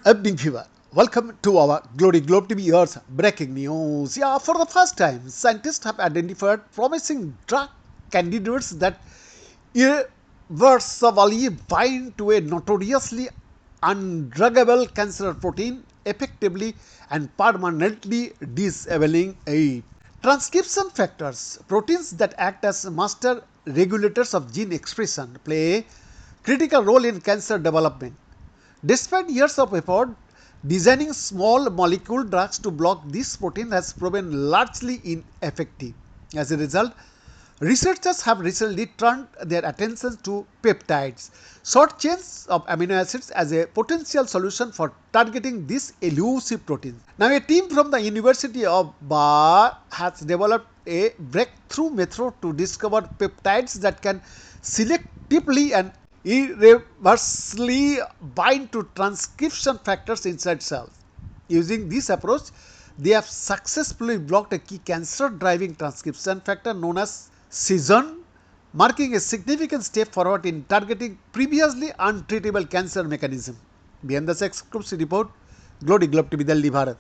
Evening viewer, welcome to our Glory Globe TV Earth breaking news. For the first time, scientists have identified promising drug candidates that irreversibly bind to a notoriously undruggable cancer protein, effectively and permanently disabling it. Transcription factors, proteins that act as master regulators of gene expression, play a critical role in cancer development. Despite years of effort, designing small molecule drugs to block this protein has proven largely ineffective. As a result, researchers have recently turned their attention to peptides, short chains of amino acids, as a potential solution for targeting this elusive protein. Now, a team from the University of Bar has developed a breakthrough method to discover peptides that can selectively and irreversibly bind to transcription factors inside cells. Using this approach, they have successfully blocked a key cancer-driving transcription factor known as SIZON, marking a significant step forward in targeting previously untreatable cancer mechanism. Behind the exclusive report, Glory Globe TV, Delhi, Bharat.